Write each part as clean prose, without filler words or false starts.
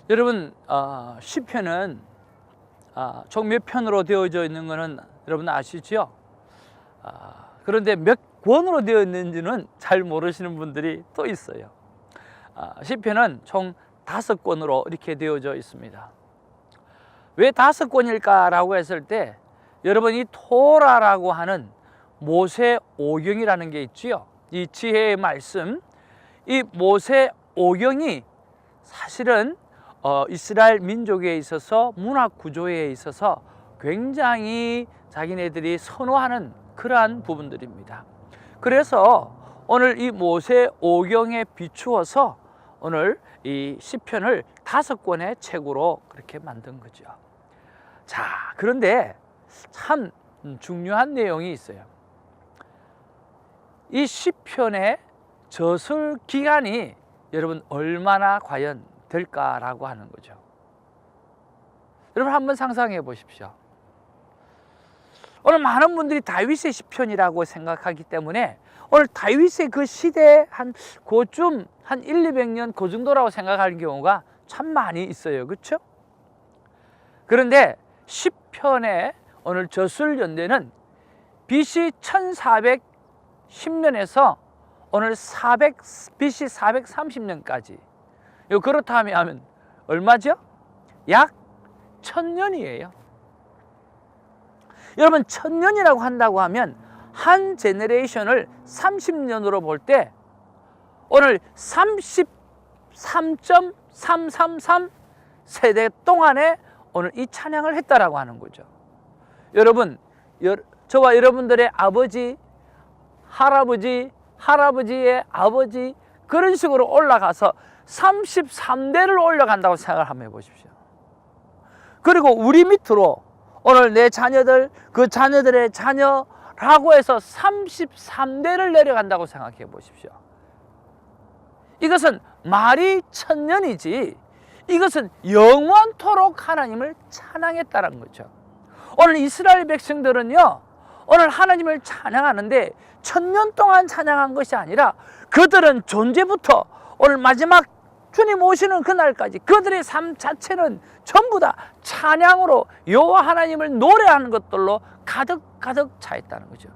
여러분, 시편은 총 몇 편으로 되어져 있는 것은 여러분 아시죠? 그런데 몇 권으로 되어 있는지는 잘 모르시는 분들이 또 있어요. 시편은 총 5권으로 이렇게 되어져 있습니다. 왜 5권일까라고 했을 때 여러분, 이 토라라고 하는 모세 오경이라는 게 있지요. 이 지혜의 말씀, 이 모세 오경이 사실은 이스라엘 민족에 있어서 문화 구조에 있어서 굉장히 자기네들이 선호하는 그러한 부분들입니다. 그래서 오늘 이 모세 오경에 비추어서 오늘 이 시편을 5권의 책으로 그렇게 만든 거죠. 자, 그런데 참 중요한 내용이 있어요. 이 시편의 저술 기간이 여러분 얼마나 과연 될까라고 하는 거죠. 여러분 한번 상상해 보십시오. 오늘 많은 분들이 다윗의 시편이라고 생각하기 때문에 오늘 다윗의 그 시대 그쯤 한 100~200년 그 정도라고 생각하는 경우가 참 많이 있어요. 그렇죠? 그런데 시편의 오늘 저술 연대는 BC 1410년에서 오늘 BC 430년까지. 그렇다면 얼마죠? 약 1000년이에요. 여러분, 1000년이라고 한다고 하면 한 제너레이션을 30년으로 볼 때 오늘 33.333 세대 동안에 오늘 이 찬양을 했다라고 하는 거죠. 여러분, 저와 여러분들의 아버지, 할아버지, 할아버지의 아버지, 그런 식으로 올라가서 33대를 올라간다고 생각을 한번 해보십시오. 그리고 우리 밑으로 오늘 내 자녀들, 그 자녀들의 자녀라고 해서 33대를 내려간다고 생각해 보십시오. 이것은 말이 1000년이지 이것은 영원토록 하나님을 찬양했다는 거죠. 오늘 이스라엘 백성들은요, 오늘 하나님을 찬양하는데 1000년 동안 찬양한 것이 아니라 그들은 존재부터 오늘 마지막 주님 오시는 그날까지 그들의 삶 자체는 전부 다 찬양으로 여호와 하나님을 노래하는 것들로 가득 차 있다는 거죠.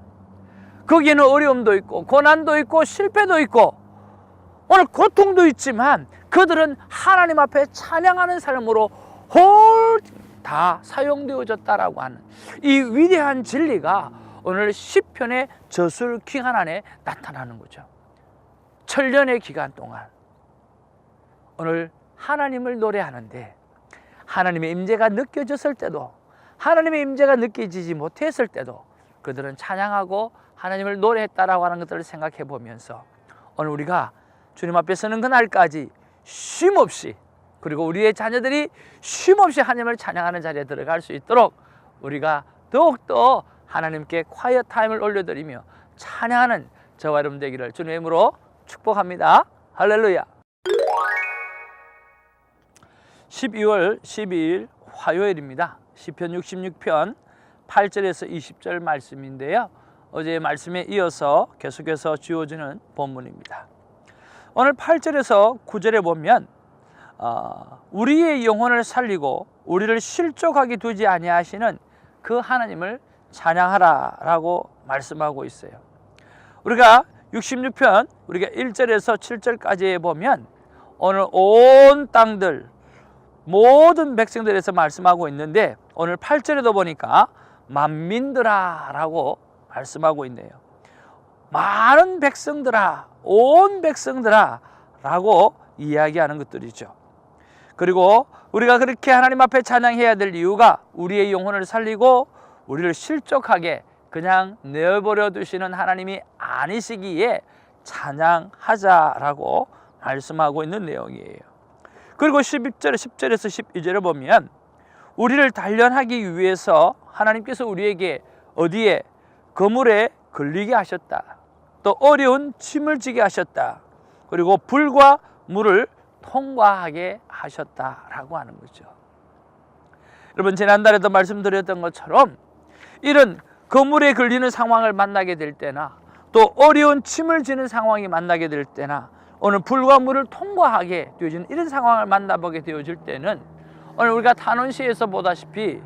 거기에는 어려움도 있고 고난도 있고 실패도 있고 오늘 고통도 있지만 그들은 하나님 앞에 찬양하는 삶으로 다 사용되어졌다라고 하는 이 위대한 진리가 오늘 시편의 저술 기간 안에 나타나는 거죠. 1000년의 기간 동안 오늘 하나님을 노래하는데 하나님의 임재가 느껴졌을 때도 하나님의 임재가 느껴지지 못했을 때도 그들은 찬양하고 하나님을 노래했다라고 하는 것들을 생각해 보면서 오늘 우리가 주님 앞에 서는 그날까지 쉼없이, 그리고 우리의 자녀들이 쉼없이 하나님을 찬양하는 자리에 들어갈 수 있도록 우리가 더욱더 하나님께 콰이어 타임을 올려드리며 찬양하는 저와 여러분 되기를 주님의 이름으로 축복합니다. 할렐루야. 12월 12일 화요일입니다. 시편 66편 8절에서 20절 말씀인데요, 어제의 말씀에 이어서 계속해서 주어지는 본문입니다. 오늘 8절에서 9절에 보면 우리의 영혼을 살리고 우리를 실족하게 두지 아니하시는 그 하나님을 찬양하라 라고 말씀하고 있어요. 우리가 66편 우리가 1절에서 7절까지에 보면 오늘 온 땅들 모든 백성들에서 말씀하고 있는데 오늘 8절에도 보니까 만민들아 라고 말씀하고 있네요. 많은 백성들아, 온 백성들아 라고 이야기하는 것들이죠. 그리고 우리가 그렇게 하나님 앞에 찬양해야 될 이유가 우리의 영혼을 살리고 우리를 실족하게 그냥 내버려 두시는 하나님이 아니시기에 찬양하자라고 말씀하고 있는 내용이에요. 그리고 10절에서 12절을 보면 우리를 단련하기 위해서 하나님께서 우리에게 어디에 거물에 걸리게 하셨다, 또 어려운 짐을 지게 하셨다, 그리고 불과 물을 통과하게 하셨다라고 하는 거죠. 여러분, 지난달에도 말씀드렸던 것처럼 이런 거물에 걸리는 상황을 만나게 될 때나 또 어려운 짐을 지는 상황이 만나게 될 때나 오늘 불과 물을 통과하게 되어지는 이런 상황을 만나보게 되어질 때는 오늘 우리가 탄원시에서 보다시피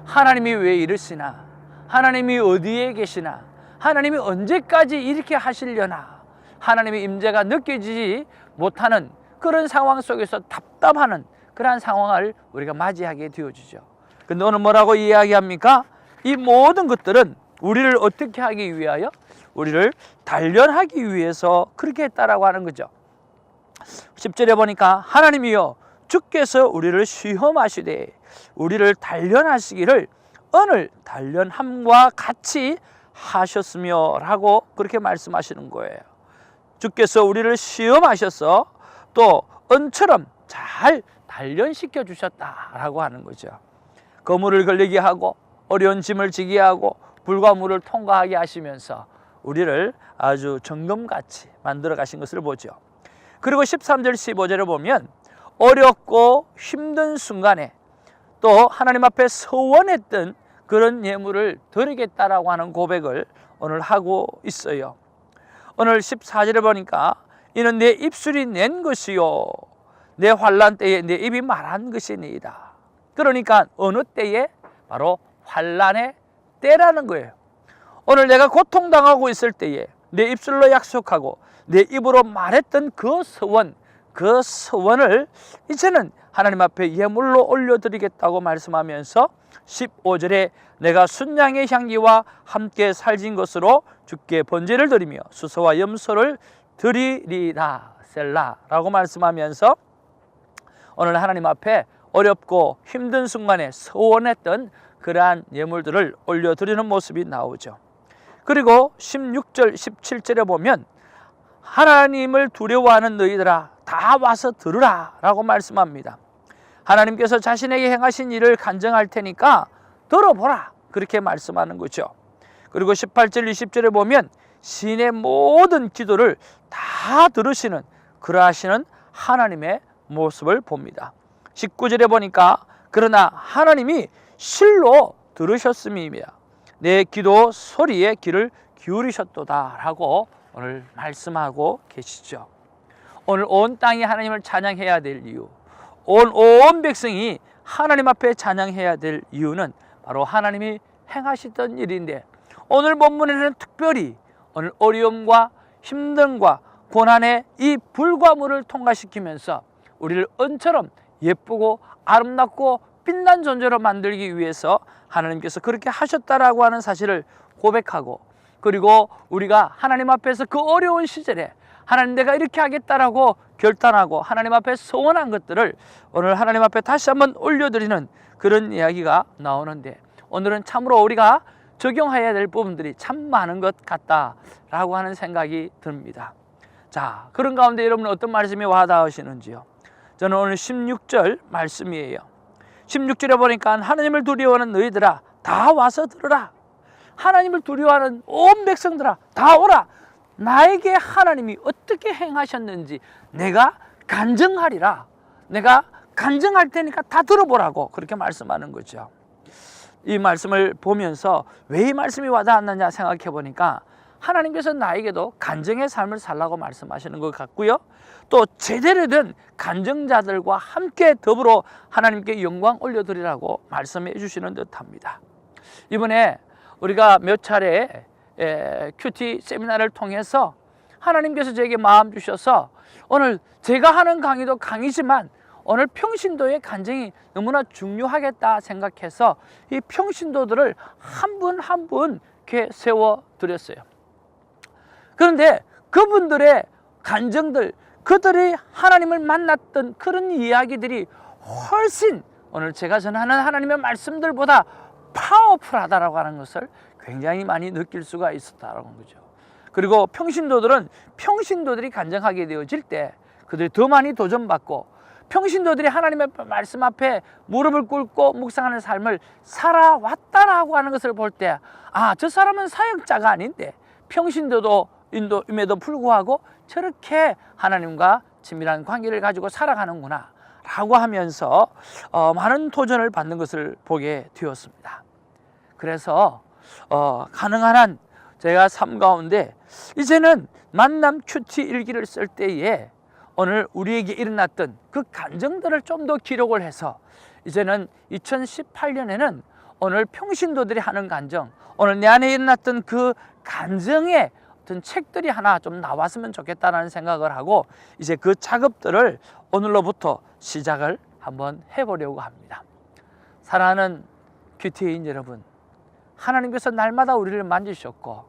하나님이 왜 이러시나, 하나님이 어디에 계시나, 하나님이 언제까지 이렇게 하시려나, 하나님의 임재가 느껴지지 못하는 그런 상황 속에서 답답하는 그러한 상황을 우리가 맞이하게 되어지죠. 근데 오늘 뭐라고 이야기합니까? 이 모든 것들은 우리를 어떻게 하기 위하여? 우리를 단련하기 위해서 그렇게 했다라고 하는 거죠. 10절에 보니까 하나님이여 주께서 우리를 시험하시되 우리를 단련하시기를 오늘 단련함과 같이 하셨으며 라고 그렇게 말씀하시는 거예요. 주께서 우리를 시험하셔서 또 은처럼 잘 단련시켜 주셨다라고 하는 거죠. 거물을 걸리게 하고 어려운 짐을 지게 하고 불과 물을 통과하게 하시면서 우리를 아주 정금같이 만들어 가신 것을 보죠. 그리고 13절 15절을 보면 어렵고 힘든 순간에 또 하나님 앞에 서원했던 그런 예물을 드리겠다라고 하는 고백을 오늘 하고 있어요. 오늘 14절에 보니까 이는 내 입술이 낸 것이요 내 환난 때에 내 입이 말한 것이니이다. 그러니까 어느 때에? 바로 환난의 때라는 거예요. 오늘 내가 고통당하고 있을 때에 내 입술로 약속하고 내 입으로 말했던 그 서원을 이제는 하나님 앞에 예물로 올려드리겠다고 말씀하면서 15절에 내가 순양의 향기와 함께 살진 것으로 주께 번제를 드리며 수소와 염소를 드리리라 셀라라고 말씀하면서 오늘 하나님 앞에 어렵고 힘든 순간에 서원했던 그러한 예물들을 올려드리는 모습이 나오죠. 그리고 16절 17절에 보면 하나님을 두려워하는 너희들아 다 와서 들으라 라고 말씀합니다. 하나님께서 자신에게 행하신 일을 간증할 테니까 들어보라 그렇게 말씀하는 거죠. 그리고 18절 20절에 보면 신의 모든 기도를 다 들으시는 그러하시는 하나님의 모습을 봅니다. 19절에 보니까 그러나 하나님이 실로 들으셨음이며 내 기도 소리에 귀를 기울이셨도다 라고 오늘 말씀하고 계시죠. 오늘 온 땅이 하나님을 찬양해야 될 이유, 온 백성이 하나님 앞에 찬양해야 될 이유는 바로 하나님이 행하시던 일인데 오늘 본문에는 특별히 오늘 어려움과 힘듦과 고난의 이 불과 물을 통과시키면서 우리를 은처럼 예쁘고 아름답고 빛난 존재로 만들기 위해서 하나님께서 그렇게 하셨다라고 하는 사실을 고백하고 그리고 우리가 하나님 앞에서 그 어려운 시절에 하나님 내가 이렇게 하겠다라고 결단하고 하나님 앞에 소원한 것들을 오늘 하나님 앞에 다시 한번 올려드리는 그런 이야기가 나오는데 오늘은 참으로 우리가 적용해야 될 부분들이 참 많은 것 같다라고 하는 생각이 듭니다. 자, 그런 가운데 여러분은 어떤 말씀이 와닿으시는지요? 저는 오늘 16절 말씀이에요. 16절에 보니까 하나님을 두려워하는 너희들아 다 와서 들으라. 하나님을 두려워하는 온 백성들아 다 오라. 나에게 하나님이 어떻게 행하셨는지 내가 간증하리라. 내가 간증할 테니까 다 들어보라고 그렇게 말씀하는 거죠. 이 말씀을 보면서 왜 이 말씀이 와닿았느냐 생각해 보니까 하나님께서 나에게도 간증의 삶을 살라고 말씀하시는 것 같고요. 또 제대로 된 간증자들과 함께 더불어 하나님께 영광 올려드리라고 말씀해 주시는 듯합니다. 이번에 우리가 몇 차례 큐티 세미나를 통해서 하나님께서 저에게 마음 주셔서 오늘 제가 하는 강의도 강의지만 오늘 평신도의 간증이 너무나 중요하겠다 생각해서 이 평신도들을 한 분 한 분 이렇게 세워드렸어요. 그런데 그분들의 간증들, 그들이 하나님을 만났던 그런 이야기들이 훨씬 오늘 제가 전하는 하나님의 말씀들보다 파워풀하다라고 하는 것을 굉장히 많이 느낄 수가 있었다라는 거죠. 그리고 평신도들이 간증하게 되어질 때 그들이 더 많이 도전받고 평신도들이 하나님의 말씀 앞에 무릎을 꿇고 묵상하는 삶을 살아왔다라고 하는 것을 볼 때 아, 저 사람은 사역자가 아닌데 평신도임에도 불구하고 저렇게 하나님과 친밀한 관계를 가지고 살아가는구나 라고 하면서 많은 도전을 받는 것을 보게 되었습니다. 그래서 가능한 한 제가 삶 가운데 이제는 만남 큐티 일기를 쓸 때에 오늘 우리에게 일어났던 그 감정들을 좀 더 기록을 해서 이제는 2018년에는 오늘 평신도들이 하는 감정, 오늘 내 안에 일어났던 그 감정의 어떤 책들이 하나 좀 나왔으면 좋겠다는 생각을 하고 이제 그 작업들을 오늘로부터 시작을 한번 해보려고 합니다. 사랑하는 큐티인 여러분, 하나님께서 날마다 우리를 만지셨고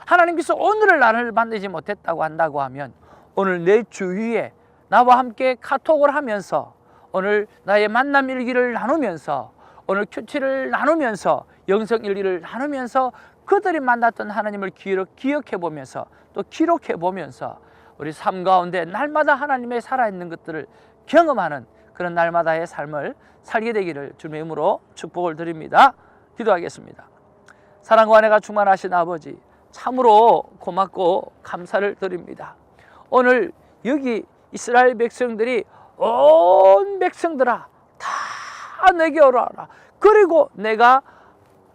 하나님께서 오늘을 나를 만나지 못했다고 한다고 하면 오늘 내 주위에 나와 함께 카톡을 하면서 오늘 나의 만남 일기를 나누면서 오늘 큐티를 나누면서 영성 일기를 나누면서 그들이 만났던 하나님을 기억해 보면서 또 기록해 보면서 우리 삶 가운데 날마다 하나님의 살아있는 것들을 경험하는 그런 날마다의 삶을 살게 되기를 주님의 이름으로 축복을 드립니다. 기도하겠습니다. 사랑과 은혜가 충만하신 아버지, 참으로 고맙고 감사를 드립니다. 오늘 여기 이스라엘 백성들이 온 백성들아 다 내게 오라라. 그리고 내가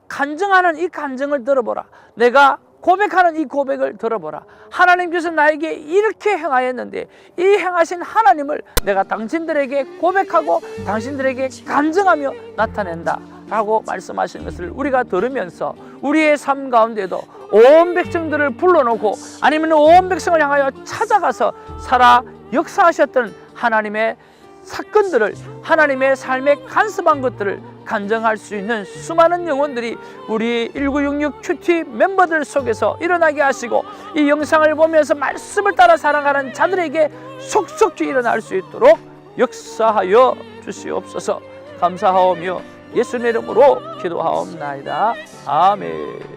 간증하는 이 간증을 들어보라. 내가 고백하는 이 고백을 들어보라. 하나님께서 나에게 이렇게 행하였는데 이 행하신 하나님을 내가 당신들에게 고백하고 당신들에게 간증하며 나타낸다 라고 말씀하신 것을 우리가 들으면서 우리의 삶 가운데도 온 백성들을 불러놓고 아니면 온 백성을 향하여 찾아가서 살아 역사하셨던 하나님의 사건들을, 하나님의 삶에 간섭한 것들을 간증할 수 있는 수많은 영혼들이 우리 1966 큐티 멤버들 속에서 일어나게 하시고 이 영상을 보면서 말씀을 따라 살아가는 자들에게 속속히 일어날 수 있도록 역사하여 주시옵소서. 감사하오며 예수님 이름으로 기도하옵나이다. 아멘.